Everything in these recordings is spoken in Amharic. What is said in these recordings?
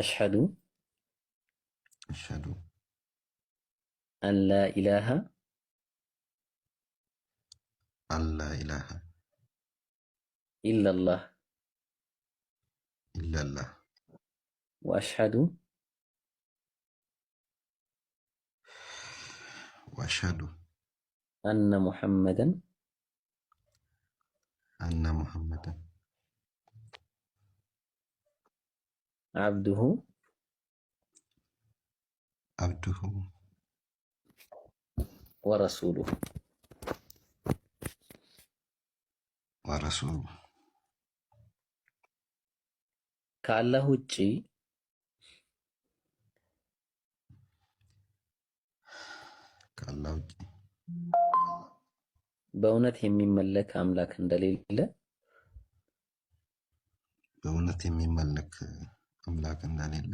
أشهد أشهد أن لا إله أن لا إله إلا الله إلا الله وأشهد وأشهد أن محمدا أن محمدا عبده عبده ورسوله ورسوله ከአላህ ውጪ ከአላህ ውጭ በእውነት የሚመለክ አምላክ እንደሌለ በእውነት የሚመለክ አምላክ እንደሌለ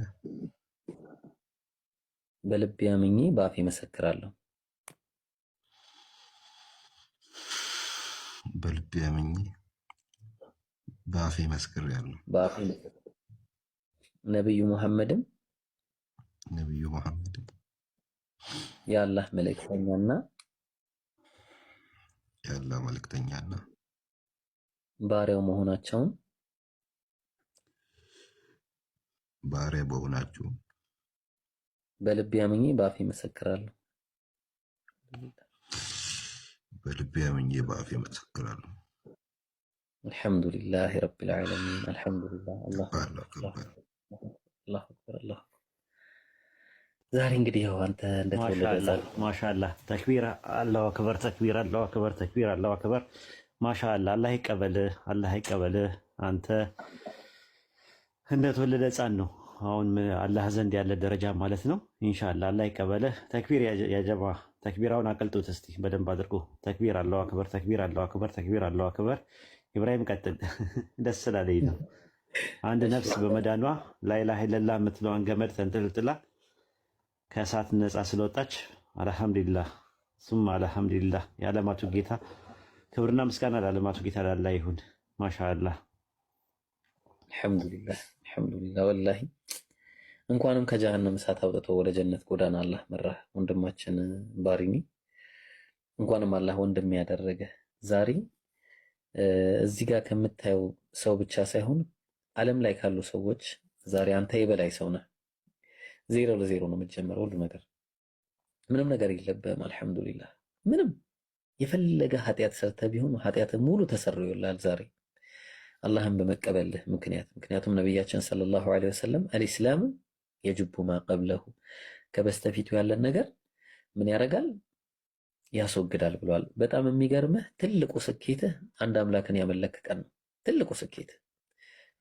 በልቤ አምኜ በአፌ መሰክራለሁ። በልቤ አምኜ በአፌ መስክሬያለሁ። ነብዩ ሙሐመድም ነብዩ ሙሐመድ የአላህ መልእክተኛና የአላህ መልእክተኛና ባሪያው መሆናቸውን ባሪያ በሆናቸው በልቤ አምኜ በአፌ መሰክራለሁ። በልቤ አምኜ በአፌ መሰክራለሁ። አልሐምዱሊላህ ረቢል ዓለሚን። አልሐምዱሊላህ አላሁ አክበር። ዛሬ እንግዲህ ያው አንተ እንደተወለደ ማሻአላህ ተክቢር አላሁ አክበር፣ ተክቢር አላሁ አክበር፣ ተክቢር አላሁ አክበር። ማሻአላህ አላህ ይቀበልህ፣ አላህ ይቀበልህ። አንተ እንደተወለደ ሕፃን ነው አሁን አላህ ዘንድ ያለ ደረጃ ማለት ነው። ኢንሻአላህ አላህ ይቀበልህ። ተክቢር ያጀባ ተክቢራውን አቀልጡት እስቲ በደንብ አድርጎ። ተክቢር አላሁ አክበር፣ ተክቢር አላሁ አክበር፣ ተክቢር አላሁ አክበር። ኢብራሂም ቀጥል። ደስ ስላለኝ ነው። አንድ ነፍስ በመዳኗ ላኢላሃ ኢለላህ የምትለዋን ገመድ ተንጠልጥላ ከእሳት ነፃ ስለወጣች አልሐምዱሊላህ ሱማ አልሐምዱሊላህ። የዓለማቱ ጌታ ክብርና ምስጋና ለዓለማቱ ጌታ ላላ ይሁን። ማሻአላህ አልሐምዱሊላህ አልሐምዱሊላህ። ወላሂ እንኳንም ከጀሃነም እሳት አውጥቶ ወደ ጀነት ጎዳና አላህ መራህ ወንድማችን ባሪኒ። እንኳንም አላህ ወንድም ያደረገ ዛሬ እዚህ ጋር ከምታየው ሰው ብቻ ሳይሆን ዓለም ላይ ካሉ ሰዎች ዛሬ አንተ የበላይ ሰው ነህ። 0-0 ነው የምትጀምረው ሁሉ ነገር። ምንም ነገር የለብህም። አልሐምዱሊላህ ምንም የፈለገ ኃጢአት ሰርተህ ቢሆን ኃጢአት ሙሉ ተሰርዮልሃል ዛሬ አላህን በመቀበልህ ምክንያት። ምክንያቱም ነቢያችን ሰለላሁ ዐለይሂ ወሰለም አልኢስላሙ የጅቡ ማ ቀብለሁ ከበስተፊቱ ያለን ነገር ምን ያደርጋል? ያስወግዳል ብለዋል። በጣም የሚገርምህ ትልቁ ስኬትህ አንድ አምላክን ያመለክ ቀን ነው። ትልቁ ስኬትህ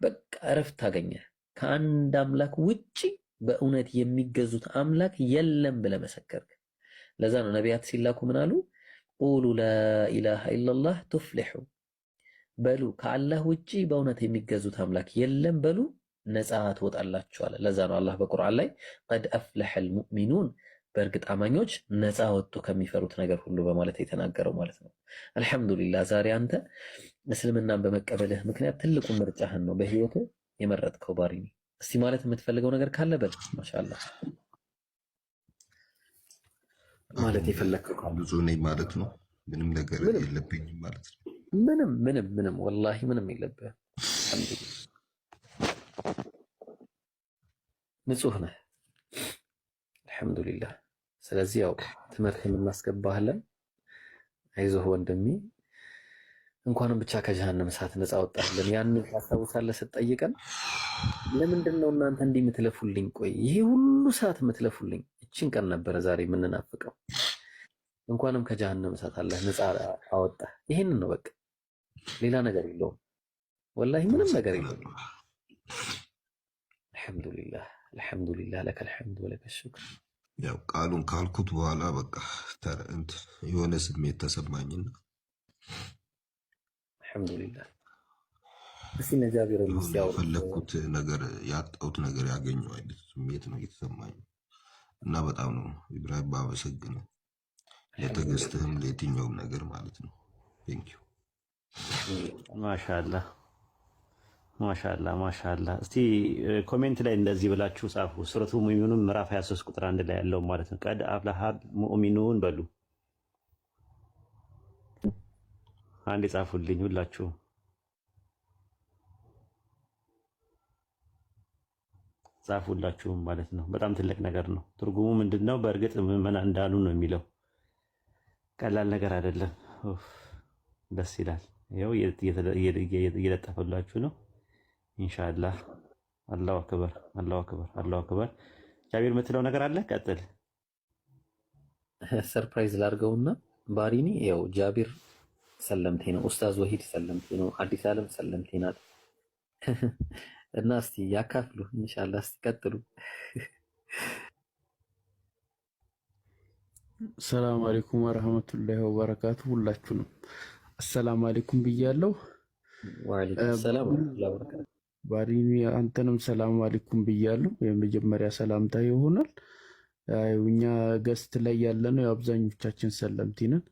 በቃ እረፍት ታገኘህ። ከአንድ አምላክ ውጪ በእውነት የሚገዙት አምላክ የለም ብለህ መሰከርክ። ለዛ ነው ነቢያት ሲላኩ ምን አሉ? ቁሉ ላኢላሃ ኢለላህ ቱፍሊሑ፣ በሉ ከአላህ ውጪ በእውነት የሚገዙት አምላክ የለም በሉ ነፃ ትወጣላችኋል። ለዛ ነው አላህ በቁርአን ላይ ቀድ አፍለሐል ሙእሚኑን፣ በእርግጥ አማኞች ነፃ ወጡ ከሚፈሩት ነገር ሁሉ በማለት የተናገረው ማለት ነው። አልሐምዱሊላህ ዛሬ አንተ እስልምናን በመቀበልህ ምክንያት ትልቁ ምርጫህን ነው በህይወትህ የመረጥከው ባሪኒ። እስቲ ማለት የምትፈልገው ነገር ካለ በል። ማሻአላህ ማለት የፈለግከው ካለ ብዙ ነኝ ማለት ነው። ምንም ነገር የለብኝም ማለት ነው። ምንም ወላሂ ምንም የለብህም። አልሐምዱሊላህ ንጹህ ነህ። አልሐምዱሊላህ። ስለዚህ ያው ትምህርት የምናስገባህለን። አይዞህ ወንድሜ፣ እንኳንም ብቻ ከጀሃነም እሳት ነፃ ወጣህልን። ያንን ታስታውሳለህ ስትጠይቀን ለምንድን ነው እናንተ እንዲህ የምትለፉልኝ? ቆይ ይሄ ሁሉ ሰዓት የምትለፉልኝ እችን ቀን ነበረ ዛሬ የምንናፍቀው። እንኳንም ከጀሃነም እሳት አላህ ነፃ አወጣህ። ይሄንን ነው በቃ፣ ሌላ ነገር የለውም። ወላሂ ምንም ነገር የለውም። አልሐምዱሊላህ አልሐምዱሊላህ ለከል ሐምድ ወለከ ሹክር። ያው ቃሉን ካልኩት በኋላ በቃ የሆነ ስሜት ተሰማኝና አልሐምዱሊላህ። እስቲ ነጃቢር የፈለግኩት ነገር ያጣሁት ነገር ያገኘው አይነት ስሜት ነው የተሰማኝ እና በጣም ነው ኢብራሂም ባመሰግነው ለትዕግስትህም ለየትኛውም ነገር ማለት ነው። ቴንኪው ማሻአላህ ማሻአላ ማሻአላ። እስቲ ኮሜንት ላይ እንደዚህ ብላችሁ ጻፉ። ሱረቱ ሙእሚኑን ምዕራፍ 23 ቁጥር 1 ላይ ያለው ማለት ነው። ቀድ አፍለሃል ሙእሚኑን በሉ። አንድ ጻፉልኝ ሁላችሁ። ጻፉላችሁም ማለት ነው። በጣም ትልቅ ነገር ነው። ትርጉሙ ምንድነው? በእርግጥ ምዕመናን እንዳሉ ነው የሚለው። ቀላል ነገር አይደለም። ደስ ይላል። ይኸው እየለጠፈላችሁ ነው። ኢንሻአላህ። አላሁ አክበር፣ አላሁ አክበር፣ አላሁ አክበር። ጃቢር የምትለው ነገር አለ? ቀጥል። ሰርፕራይዝ ላድርገውና ባሪኒ ያው ጃቢር ሰለምቴ ነው፣ ኡስታዝ ወሂድ ሰለምቴ ነው፣ አዲስ ዓለም ሰለምቴ ናት። እና እስቲ ያካፍሉ ኢንሻአላህ። እስቲ ቀጥሉ። ሰላም አለይኩም ወራህመቱላሂ ወበረካቱ። ሁላችሁንም አሰላም አለይኩም ብያለሁ። ወአለይኩም ሰላም ወራህመቱላሂ ወበረካቱ። ባሪኒ አንተንም ሰላም አለይኩም ብያለሁ። የመጀመሪያ ሰላምታ ይሆናል። እኛ ገስት ላይ ያለነው የአብዛኞቻችን ሰለምቲ ነን።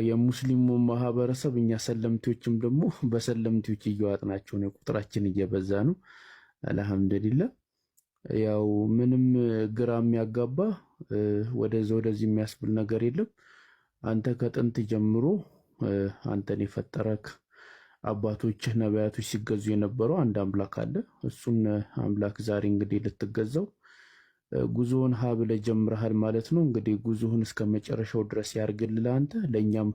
የሙስሊሙ ማህበረሰብ እኛ ሰለምቲዎችም ደግሞ በሰለምቲዎች እየዋጥናቸው ነው። ቁጥራችን እየበዛ ነው። አልሐምዱሊላህ። ያው ምንም ግራ የሚያጋባ ወደዚህ የሚያስብል ነገር የለም። አንተ ከጥንት ጀምሮ አንተን የፈጠረክ አባቶችህ ነቢያቶች ሲገዙ የነበረው አንድ አምላክ አለ። እሱን አምላክ ዛሬ እንግዲህ ልትገዛው ጉዞውን ሀ ብለህ ጀምረሃል ማለት ነው። እንግዲህ ጉዞህን እስከ መጨረሻው ድረስ ያርግልህ፣ አንተ ለእኛም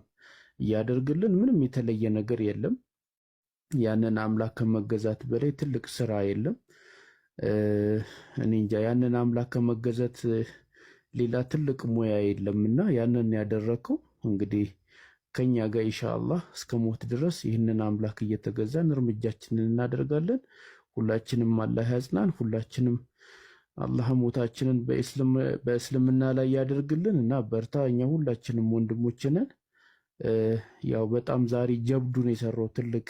እያደርግልን። ምንም የተለየ ነገር የለም። ያንን አምላክ ከመገዛት በላይ ትልቅ ስራ የለም። እኔ እንጃ ያንን አምላክ ከመገዛት ሌላ ትልቅ ሙያ የለምና ያንን ያደረከው እንግዲህ ከኛ ጋር ኢንሻአላህ እስከ ሞት ድረስ ይህንን አምላክ እየተገዛን እርምጃችንን እናደርጋለን። ሁላችንም አላህ ያጽናን። ሁላችንም አላህ ሞታችንን በእስልምና ላይ ያደርግልን እና በርታ። እኛ ሁላችንም ወንድሞች ነን። ያው በጣም ዛሬ ጀብዱ ነው የሰራው፣ ትልቅ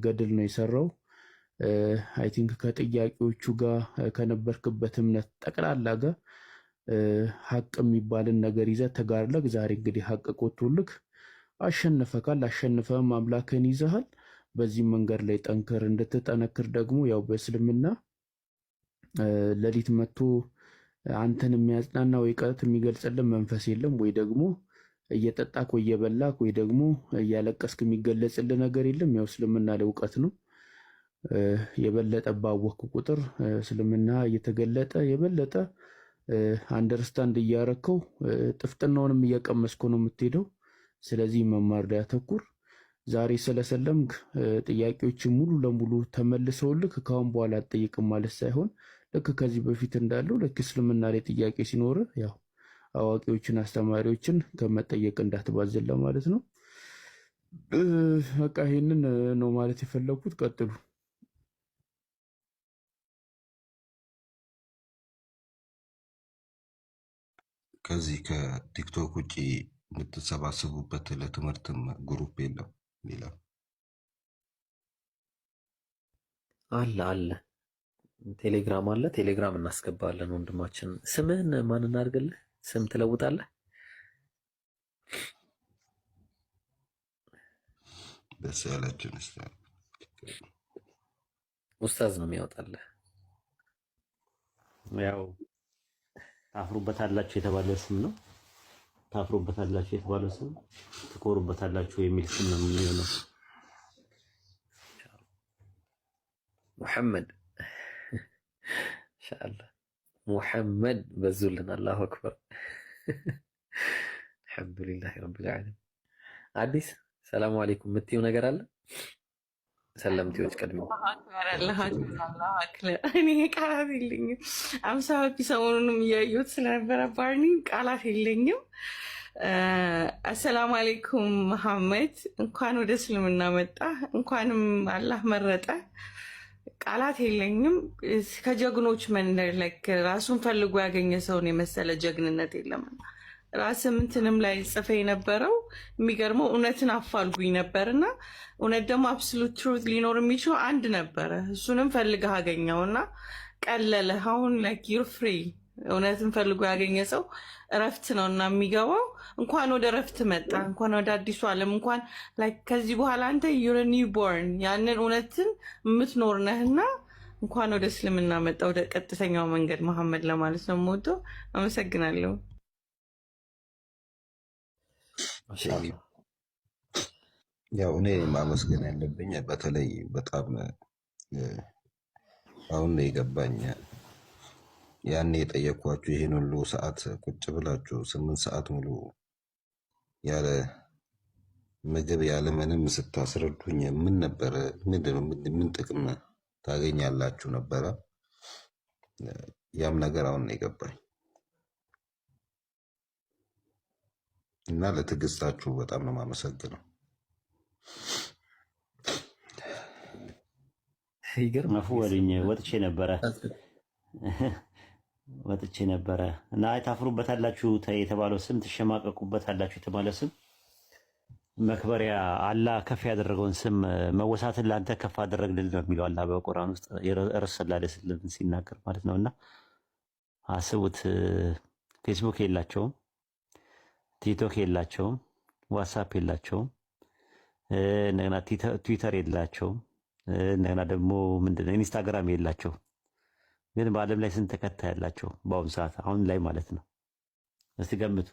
ገድል ነው የሰራው። አይ ቲንክ ከጥያቄዎቹ ጋር ከነበርክበት እምነት ጠቅላላ ጋር ሀቅ የሚባልን ነገር ይዘህ ተጋርለህ ዛሬ እንግዲህ ሀቅ ቆቶልክ አሸነፈካል። አሸንፈህም አምላክህን ይዘሃል። በዚህ መንገድ ላይ ጠንከር። እንድትጠነክር ደግሞ ያው በእስልምና ሌሊት መጥቶ አንተን የሚያጽናና ወይ ቀጥታ የሚገልጽልን መንፈስ የለም። ወይ ደግሞ እየጠጣክ ወይ እየበላክ ወይ ደግሞ እያለቀስክ የሚገለጽልን ነገር የለም። ያው እስልምና ላይ እውቀት ነው። የበለጠ ባወቅክ ቁጥር እስልምና እየተገለጠ የበለጠ አንደርስታንድ እያረከው ጥፍጥናውንም እየቀመስከው ነው የምትሄደው። ስለዚህ መማር ላይ አተኩር። ዛሬ ስለሰለምክ ጥያቄዎች ሙሉ ለሙሉ ተመልሰውልክ ካሁን በኋላ አትጠይቅም ማለት ሳይሆን ልክ ከዚህ በፊት እንዳለው ልክ እስልምና ላይ ጥያቄ ሲኖር ያው አዋቂዎችን አስተማሪዎችን ከመጠየቅ እንዳትባዘን ለማለት ነው። በቃ ይሄንን ነው ማለት የፈለኩት። ቀጥሉ። ከዚህ ከቲክቶክ ውጪ የምትሰባሰቡበት ለትምህርትም ግሩፕ የለም? ሌላ አለ ቴሌግራም አለ። ቴሌግራም እናስገባለን። ወንድማችን ስምህን ማን እናድርግልህ? ስም ትለውጣለህ? ደስ ያላችሁን ኡስታዝ ነው የሚያወጣልህ። ያው ታፍሩበታላችሁ የተባለ ስም ነው። ታፍሩበታላችሁ የተባለ ስም ትኮሩበታላችሁ የሚል ስም ነው የሚሆነው። ሙሐመድ ኢንሻአላህ ሙሐመድ በዙልን። አላሁ አክበር። አልሐምዱሊላህ ረብል ዓለሚን። አዲስ ሰላም አለይኩም የምትይው ነገር አለ? ሰለምቲዎች ቀድሞ እኔ ቃላት የለኝም። አምሳ ሰሞኑንም እያየሁት ስለነበረ ባርኒ ቃላት የለኝም። አሰላሙ አለይኩም መሐመድ፣ እንኳን ወደ እስልምና መጣ፣ እንኳንም አላህ መረጠ። ቃላት የለኝም። ከጀግኖች መንደር ለክ ራሱን ፈልጎ ያገኘ ሰውን የመሰለ ጀግንነት የለም። ራስ ምንትንም ላይ ጽፈ የነበረው የሚገርመው እውነትን አፋልጉኝ ነበርና እውነት ደግሞ አብሶሉት ትሩዝ ሊኖር የሚችለው አንድ ነበረ። እሱንም ፈልገህ አገኘውና ቀለለ። አሁን ላይክ ዩር ፍሪ እውነትን ፈልጎ ያገኘ ሰው እረፍት ነው እና የሚገባው። እንኳን ወደ እረፍት መጣ፣ እንኳን ወደ አዲሱ ዓለም፣ እንኳን ከዚህ በኋላ አንተ ዩር ኒውቦርን ያንን እውነትን የምትኖር ነህና እንኳን ወደ እስልምና መጣ፣ ወደ ቀጥተኛው መንገድ መሐመድ ለማለት ነው የምወደው። አመሰግናለሁ። ያው እኔ ማመስገን ያለብኝ በተለይ በጣም አሁን ነው የገባኝ። ያኔ የጠየኳችሁ ይሄን ሁሉ ሰዓት ቁጭ ብላችሁ 8 ሰዓት ሙሉ ያለ ምግብ ያለ ምንም ስታስረዱኝ ምን ነበረ? ምን ጥቅም ታገኛላችሁ ነበረ? ያም ነገር አሁን ነው የገባኝ እና ለትዕግስታችሁ በጣም ነው የማመሰግነው። አፉ ወልኝ ወጥቼ ነበረ እና ታፍሩበታላችሁ የተባለው ስም ትሸማቀቁበታላችሁ የተባለ ስም መክበሪያ አላህ ከፍ ያደረገውን ስም መወሳትን ለአንተ ከፍ አደረግልህ ነው የሚለው አላህ በቁርአን ውስጥ ረሱል ሰለላሁ ዐለይሂ ወሰለም ሲናገር ማለት ነውና አስቡት። ፌስቡክ የላቸውም፣ ቲክቶክ የላቸውም፣ ዋትስአፕ የላቸውም፣ እንደገና ትዊተር የላቸውም፣ እንደገና ደግሞ ምንድነው ኢንስታግራም የላቸውም። ግን በዓለም ላይ ስንት ተከታይ ያላቸው በአሁኑ ሰዓት አሁን ላይ ማለት ነው? እስቲ ገምቱ።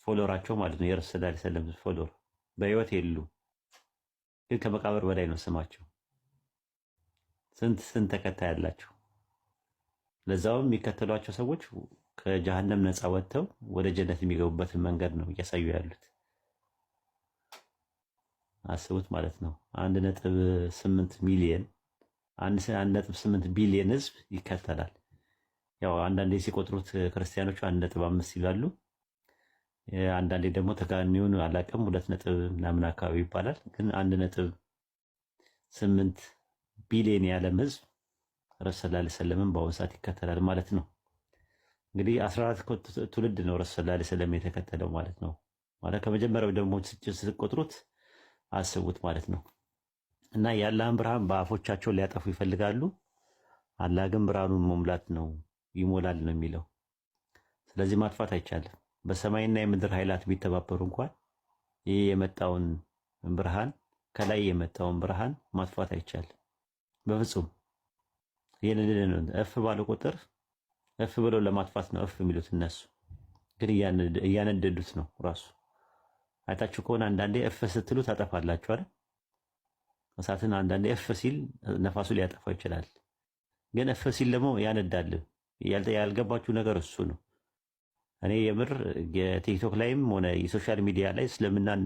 ፎሎወራቸው ማለት ነው የረሱል ሰለላሁ ዐለይሂ ወሰለም ፎሎወር በህይወት የሉ፣ ግን ከመቃብር በላይ ነው ስማቸው። ስንት ተከታይ ያላቸው፣ ለዛውም የሚከተሏቸው ሰዎች ከጀሃነም ነፃ ወጥተው ወደ ጀነት የሚገቡበትን መንገድ ነው እያሳዩ ያሉት። አስቡት ማለት ነው 1.8 ሚሊዮን 1.8 ቢሊዮን ህዝብ ይከተላል። ያው አንዳንዴ ሲቆጥሩት ክርስቲያኖቹ 1.5 ይላሉ፣ አንዳንዴ ደግሞ ተጋኒውን አላቀም 2 ምናምን አካባቢ ይባላል። ግን 1.8 ቢሊዮን የዓለም ህዝብ ረሱል ሰለላሁ ዐለይሂ ወሰለም በአሁኑ ሰዓት ይከተላል ማለት ነው። እንግዲህ 14 ትውልድ ነው ረሱል ሰለላሁ ዐለይሂ ወሰለም የተከተለው ማለት ነው። ማለት ከመጀመሪያው ደግሞ ስትቆጥሩት አስቡት ማለት ነው። እና የአላህን ብርሃን በአፎቻቸው ሊያጠፉ ይፈልጋሉ፣ አላህ ግን ብርሃኑን መሙላት ነው ይሞላል ነው የሚለው። ስለዚህ ማጥፋት አይቻልም። በሰማይና የምድር ኃይላት ቢተባበሩ እንኳን ይህ የመጣውን ብርሃን ከላይ የመጣውን ብርሃን ማጥፋት አይቻልም በፍጹም። ይህንን እፍ ባለ ቁጥር እፍ ብለው ለማጥፋት ነው እፍ የሚሉት እነሱ፣ ግን እያነደዱት ነው ራሱ። አይታችሁ ከሆነ አንዳንዴ እፍ ስትሉ ታጠፋላችሁ አይደል? እሳትን አንዳንዴ እፍ ሲል ነፋሱ ሊያጠፋው ይችላል፣ ግን እፍ ሲል ደግሞ ያነዳል። ያልገባችሁ ነገር እሱ ነው። እኔ የምር የቲክቶክ ላይም ሆነ የሶሻል ሚዲያ ላይ እስልምናን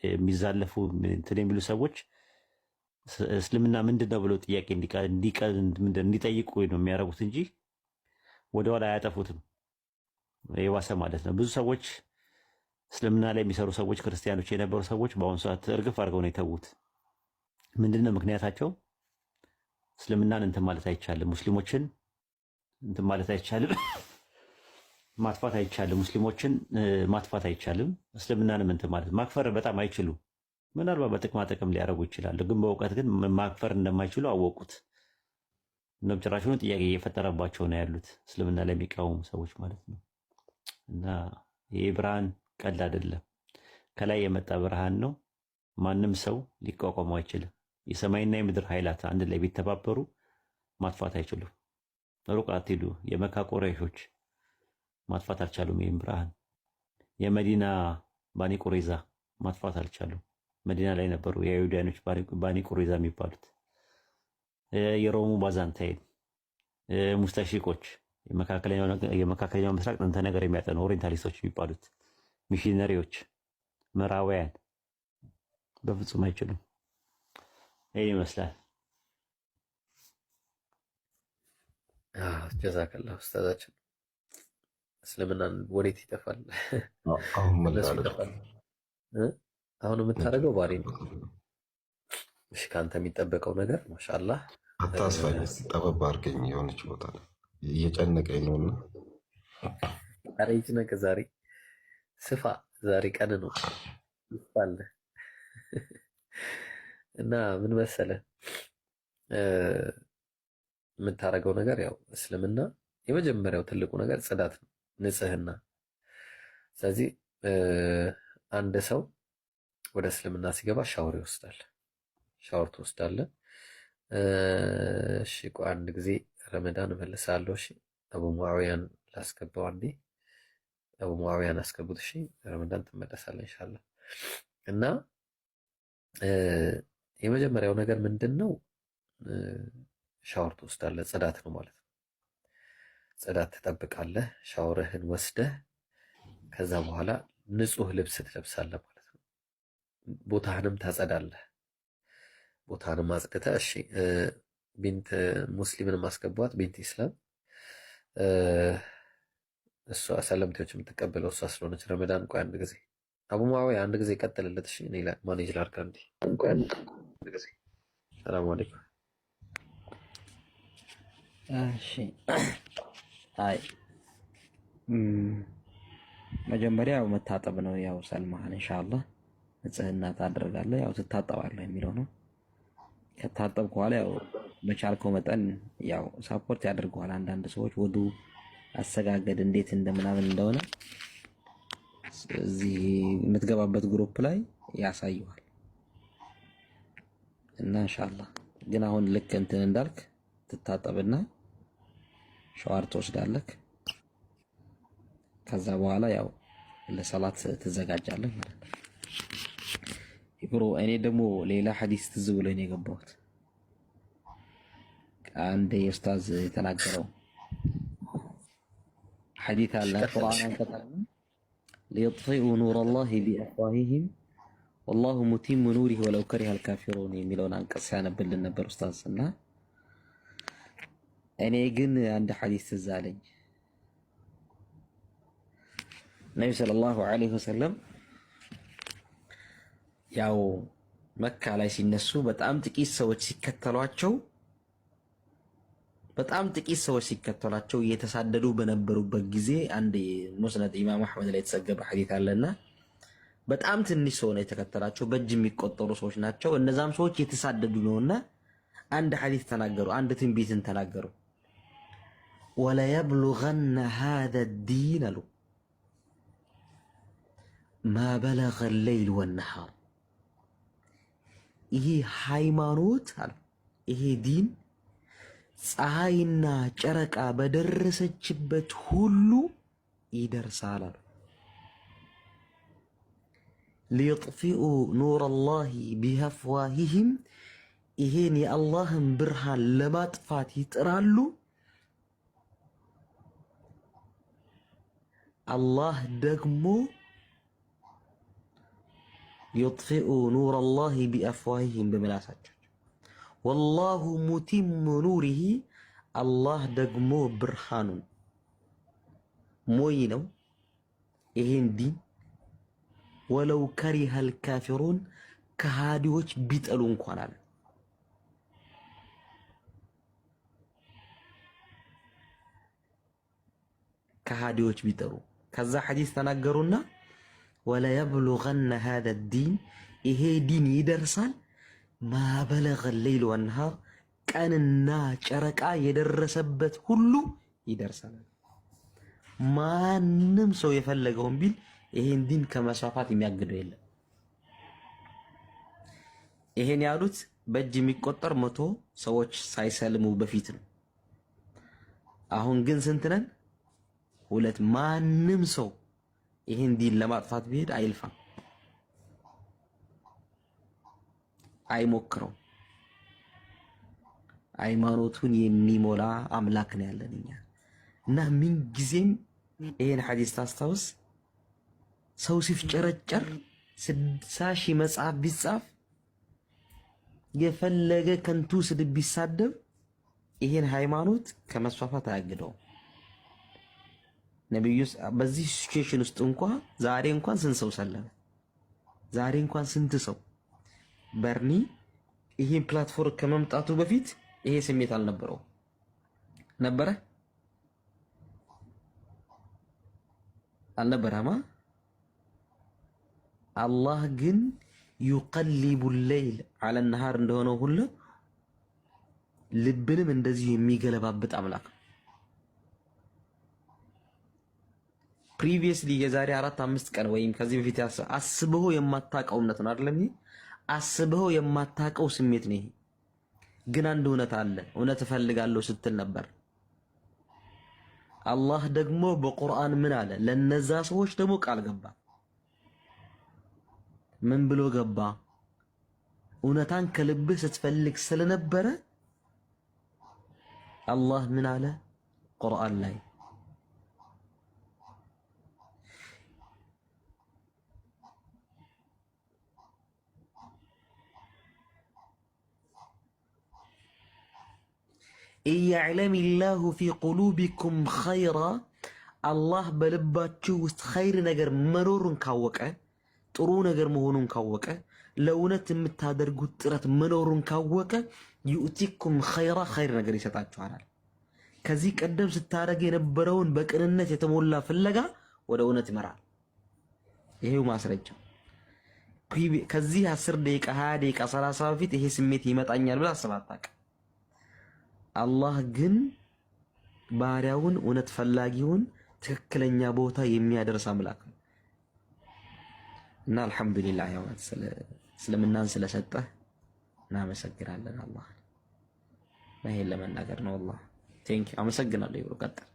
የሚዛለፉ እንትን የሚሉ ሰዎች እስልምና ምንድን ነው ብለው ጥያቄ እንዲጠይቁ ነው የሚያደርጉት እንጂ ወደኋላ አያጠፉትም። የዋሰ ማለት ነው። ብዙ ሰዎች እስልምና ላይ የሚሰሩ ሰዎች ክርስቲያኖች የነበሩ ሰዎች በአሁኑ ሰዓት እርግፍ አድርገው ነው የተዉት። ምንድነው ምክንያታቸው? እስልምናን እንትን ማለት አይቻልም፣ ሙስሊሞችን እንትን ማለት አይቻልም፣ ማጥፋት አይቻልም፣ ሙስሊሞችን ማጥፋት አይቻልም፣ እስልምናንም እንትን ማለት ማክፈር በጣም አይችሉም። ምናልባት በጥቅማ ጥቅም ሊያደርጉ ይችላሉ፣ ግን በእውቀት ግን ማክፈር እንደማይችሉ አወቁት። እንደውም ጭራሹኑ ጥያቄ እየፈጠረባቸው ነው ያሉት እስልምና ላይ የሚቃወሙ ሰዎች ማለት ነው። እና ይህ ብርሃን ቀልድ አይደለም፣ ከላይ የመጣ ብርሃን ነው። ማንም ሰው ሊቋቋሙ አይችልም። የሰማይና የምድር ኃይላት አንድ ላይ ቢተባበሩ ማጥፋት አይችሉም። ሩቅ አትሂዱ። የመካ ቁረይሾች ማጥፋት አልቻሉም ይህም ብርሃን። የመዲና ባኒ ቁሬዛ ማጥፋት አልቻሉም። መዲና ላይ ነበሩ የአይሁዳኖች ባኒ ቁሬዛ የሚባሉት። የሮሙ ባዛንታይን ሙስተሺቆች፣ የመካከለኛው ምስራቅ ጥንተ ነገር የሚያጠኑ ኦሪየንታሊስቶች የሚባሉት ሚሽነሪዎች፣ ምዕራባውያን በፍጹም አይችሉም። ይህን ይመስላል። ጀዛከላህ ኡስታዛችን። እስልምናን ወዴት ይጠፋል? አሁን የምታደርገው ባሪ ነው። እሺ ከአንተ የሚጠበቀው ነገር ማሻአላህ አታስፋኝ። ጠበብ አድርገኝ የሆነች ቦታ እየጨነቀኝ ነውና። ኧረ ይጭነቅ። ዛሬ ስፋ፣ ዛሬ ቀን ነው ይፋለ እና ምን መሰለ የምታደርገው ነገር ያው እስልምና የመጀመሪያው ትልቁ ነገር ጽዳት ነው፣ ንጽህና። ስለዚህ አንድ ሰው ወደ እስልምና ሲገባ ሻወር ይወስዳል። ሻወር ትወስዳለህ። እሺ ቆይ አንድ ጊዜ ረመዳን እመልሳለሁ። እሺ አቡ ሙአዊያን ላስገባው አንዴ። አቡ ሙአዊያን አስገቡት። እሺ ረመዳን ትመለሳለህ ኢንሻአላህ። እና የመጀመሪያው ነገር ምንድነው? ሻወር ትወስዳለህ። ጽዳት ነው ማለት ነው። ጽዳት ትጠብቃለህ። ሻወርህን ወስደህ ከዛ በኋላ ንጹህ ልብስ ትለብሳለህ ማለት ነው። ቦታህንም ታጸዳለህ። ቦታህንም አጽድተህ እሺ ቢንት ሙስሊምን ማስገባት ቢንት ኢስላም እሷ ሰለምቴዎች የምትቀበለው እሷ ስለሆነች ረመዳን ቆይ አንድ ጊዜ አቡ ሙአዊያ አንድ ጊዜ ቀጥልለት። እሺ እኔ ማኔጅ ላድርግ አንዴ። ቆይ አንድ ጊዜ ሰላም አለይኩም። እሺ አይ መጀመሪያ ያው መታጠብ ነው። ያው ሰልማህን ኢንሻአላህ ንጽህና ታደርጋለህ። ያው ትታጠባለህ የሚለው ነው። ከታጠብክ በኋላ ያው በቻልከው መጠን ያው ሳፖርት ያደርገዋል። አንዳንድ ሰዎች ወዱ አሰጋገድ እንዴት እንደምናምን እንደሆነ እዚህ የምትገባበት ግሩፕ ላይ ያሳዩሃል እና ኢንሻአላህ ግን አሁን ልክ እንትን እንዳልክ ትታጠብና ሻወር ትወስዳለህ። ከዛ በኋላ ያው ለሰላት ትዘጋጃለህ ማለት ነው። ኢብሮ እኔ ደግሞ ሌላ ሐዲስ ትዝ ብሎኝ ነው የገባሁት። አንድ ኡስታዝ የተናገረው ሐዲስ አለ ቁርአን አንቀጣና ليطفئوا نور الله بأفواههم والله متم نوره ولو كره الكافرون የሚለውን አንቀጽ ያነብልን ነበር ኡስታዝ። እና እኔ ግን አንድ ሐዲስ ትዝ አለኝ። ነብዩ ሰለላሁ ዐለይሂ ወሰለም ያው መካ ላይ ሲነሱ በጣም ጥቂት ሰዎች ሲከተሏቸው እየተሳደዱ በነበሩበት ጊዜ አንድ ሙስነድ ኢማም አህመድ ላይ የተዘገበ ሐዲስ አለና በጣም ትንሽ ሰው ነው የተከተላቸው፣ በእጅ የሚቆጠሩ ሰዎች ናቸው። እነዛም ሰዎች የተሳደዱ ነውና አንድ ሐዲስ ተናገሩ፣ አንድ ትንቢትን ተናገሩ። ወላ የብሉገነ ሃዛ ዲን አሉ ማ በለገ ሌይል ወነሃር። ይሄ ሃይማኖት አሉ ይሄ ዲን ፀሐይና ጨረቃ በደረሰችበት ሁሉ ይደርሳል አሉ። ሊጥፊኡ ኑረላሂ ቢአፍዋሂሂም ይሄን የአላህን ብርሃን ለማጥፋት ይጥራሉ። አላህ ደግሞ ዩጥፊኡ ኑረላሂ ቢአፍዋሂሂም በምላሳቸው ወላሁ ሙቲሙ ኑሪሂ አላህ ደግሞ ብርሃኑን ሞይ ነው ይሄን ዲን ወለው ከሪሀል ካፊሩን ከሃዲዎች ቢጠሉ እንኳን አለ። ከሃዲዎች ቢጠሉ ከዛ ሐዲስ ተናገሩና ወላ የብሉገነ ሃዛ ዲን ይሄ ዲን ይደርሳል ማ በለገ ሌይል ወነሃር ቀንና ጨረቃ የደረሰበት ሁሉ ይደርሳል። ማንም ሰው የፈለገውን ቢል ይሄን ዲን ከመስፋፋት የሚያግደው የለም። ይሄን ያሉት በእጅ የሚቆጠር 100 ሰዎች ሳይሰልሙ በፊት ነው። አሁን ግን ስንት ነን? 2። ማንም ሰው ይሄን ዲን ለማጥፋት ቢሄድ አይልፋም፣ አይሞክረው። ሃይማኖቱን የሚሞላ አምላክ ነው ያለን እኛ እና ምን ጊዜም ይሄን ሐዲስ ታስታውስ። ሰው ሲፍጨረጨር 60 ሺህ መጽሐፍ ቢጻፍ የፈለገ ከንቱ ስድብ ቢሳደብ ይሄን ሃይማኖት ከመስፋፋት አያግደውም። ነብዩ በዚህ ሲቹዌሽን ውስጥ ዛሬ እንኳን ስንት ሰው ሰለመ? ዛሬ እንኳን ስንት ሰው በርኒ ይሄን ፕላትፎርም ከመምጣቱ በፊት ይሄ ስሜት አልነበረው ነበረ? አልነበረማ። አላህ ግን ዩቀሊቡ ሌይል ዐለ ነሃር እንደሆነ ሁሉ ልብንም እንደዚህ የሚገለባብጥ አምላክ ነው። ፕሪቪየስሊ የዛሬ 4-5 ቀን ወይም ከዚህ በፊት አስበው የማታውቀው እምነት ነው አይደለም? ይሄ አስበው የማታውቀው ስሜት ነው። ይሄ ግን አንድ እውነት አለ። እውነት እፈልጋለሁ ስትል ነበር። አላህ ደግሞ በቁርአን ምን አለ? ለነዛ ሰዎች ደግሞ ቃል ገባ። ምን ብሎ ገባ? እውነታን ከልብህ ስትፈልግ ስለነበረ አላህ ምን አለ ቁርአን ላይ ኢየዕለም ላሁ ፊ ቁሉቢኩም ኸይራ አላህ በልባችሁ ውስጥ ኸይር ነገር መኖሩን ካወቀ ጥሩ ነገር መሆኑን ካወቀ ለእውነት የምታደርጉት ጥረት መኖሩን ካወቀ ዩእቲኩም ኸይራ ኸይር ነገር ይሰጣችኋል። ከዚህ ቀደም ስታደርግ የነበረውን በቅንነት የተሞላ ፍለጋ ወደ እውነት ይመራል። ይሄው ማስረጃ። ከዚህ 10 ደቂቃ 20 ደቂቃ 30 በፊት ይሄ ስሜት ይመጣኛል ብለህ አስበህ አታውቅም። አላህ ግን ባሪያውን እውነት ፈላጊውን ትክክለኛ ቦታ የሚያደርስ አምላክ ነው እና አልሐምዱሊላህ ያው እስልምናን ስለሰጠህ እናመሰግናለን። አላህ ይሄን ለመናገር ነው። አላህ ቴንክ አመሰግናለሁ። ይብሩ ቀጥል